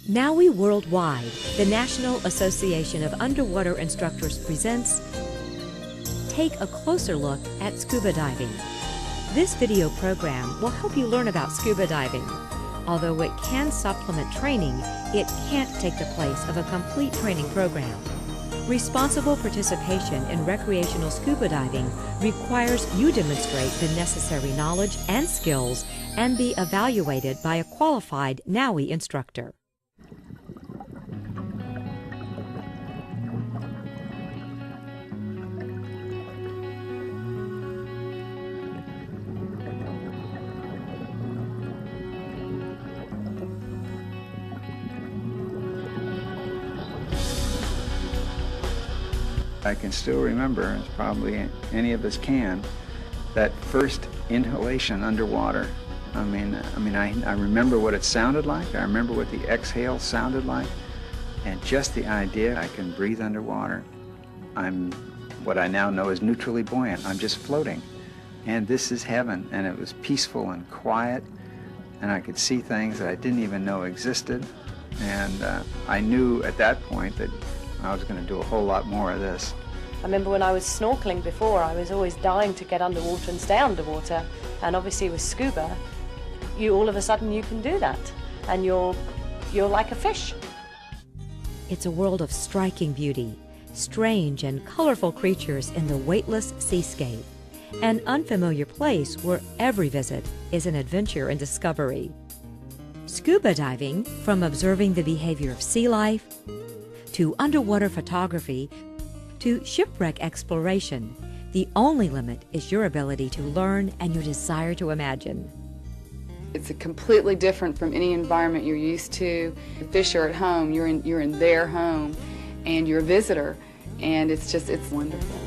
NAUI Worldwide, the National Association of Underwater Instructors presents Take a Closer Look at Scuba Diving. This video program will help you learn about scuba diving. Although it can supplement training, it can't take the place of a complete training program. Responsible participation in recreational scuba diving requires you demonstrate the necessary knowledge and skills and be evaluated by a qualified NAUI instructor. I can still remember, as probably any of us can, that first inhalation underwater. I remember what it sounded like. I remember what the exhale sounded like, and just the idea I can breathe underwater. I'm what I now know is neutrally buoyant. I'm just floating, and this is heaven. And it was peaceful and quiet, and I could see things that I didn't even know existed. And I knew at that point that I was going to do a whole lot more of this. I remember when I was snorkeling before, I was always dying to get underwater and stay underwater. And obviously with scuba, all of a sudden you can do that. And you're like a fish. It's a world of striking beauty, strange and colorful creatures in the weightless seascape, an unfamiliar place where every visit is an adventure and discovery. Scuba diving, from observing the behavior of sea life, to underwater photography, to shipwreck exploration, the only limit is your ability to learn and your desire to imagine. It's completely different from any environment you're used to. The fish are at home, you're in their home, and you're a visitor, and it's wonderful.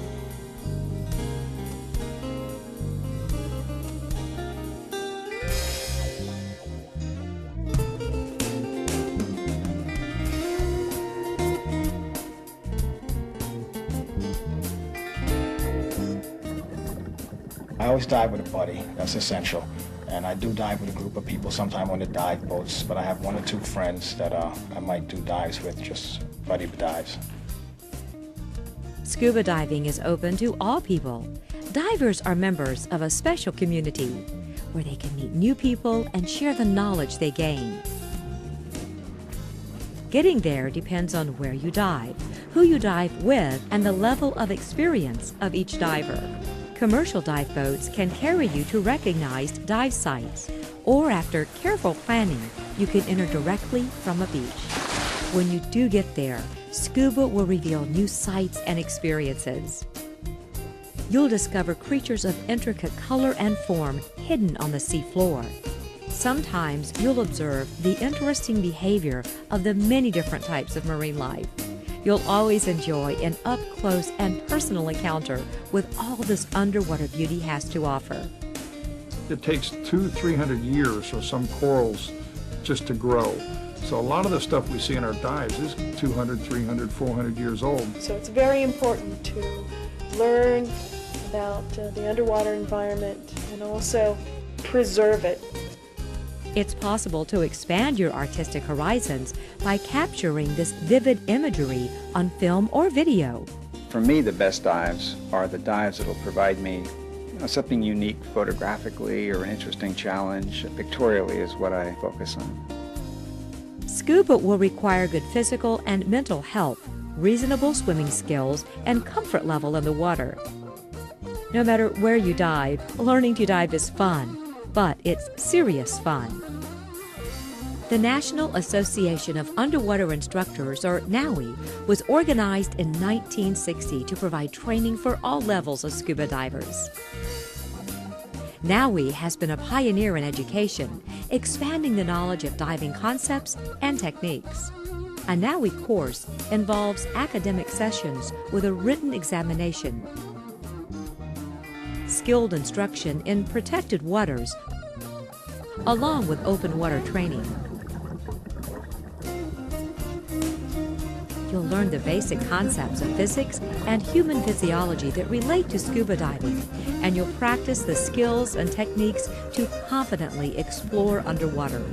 I always dive with a buddy, that's essential. And I do dive with a group of people, sometimes on the dive boats, but I have one or two friends that I might do dives with, just buddy dives. Scuba diving is open to all people. Divers are members of a special community where they can meet new people and share the knowledge they gain. Getting there depends on where you dive, who you dive with, and the level of experience of each diver. Commercial dive boats can carry you to recognized dive sites, or after careful planning, you can enter directly from a beach. When you do get there, Scuba will reveal new sights and experiences. You'll discover creatures of intricate color and form hidden on the sea floor. Sometimes you'll observe the interesting behavior of the many different types of marine life. You'll always enjoy an up-close and personal encounter with all this underwater beauty has to offer. It takes 200-300 years for some corals just to grow. So a lot of the stuff we see in our dives is 200, 300, 400 years old. So it's very important to learn about the underwater environment and also preserve it. It's possible to expand your artistic horizons by capturing this vivid imagery on film or video. For me, the best dives are the dives that will provide me something unique photographically or an interesting challenge. Pictorially is what I focus on. Scuba will require good physical and mental health, reasonable swimming skills, and comfort level in the water. No matter where you dive, learning to dive is fun. But it's serious fun. The National Association of Underwater Instructors, or NAUI, was organized in 1960 to provide training for all levels of scuba divers. NAUI has been a pioneer in education, expanding the knowledge of diving concepts and techniques. A NAUI course involves academic sessions with a written examination, skilled instruction in protected waters, along with open water training. You'll learn the basic concepts of physics and human physiology that relate to scuba diving, and you'll practice the skills and techniques to confidently explore underwater.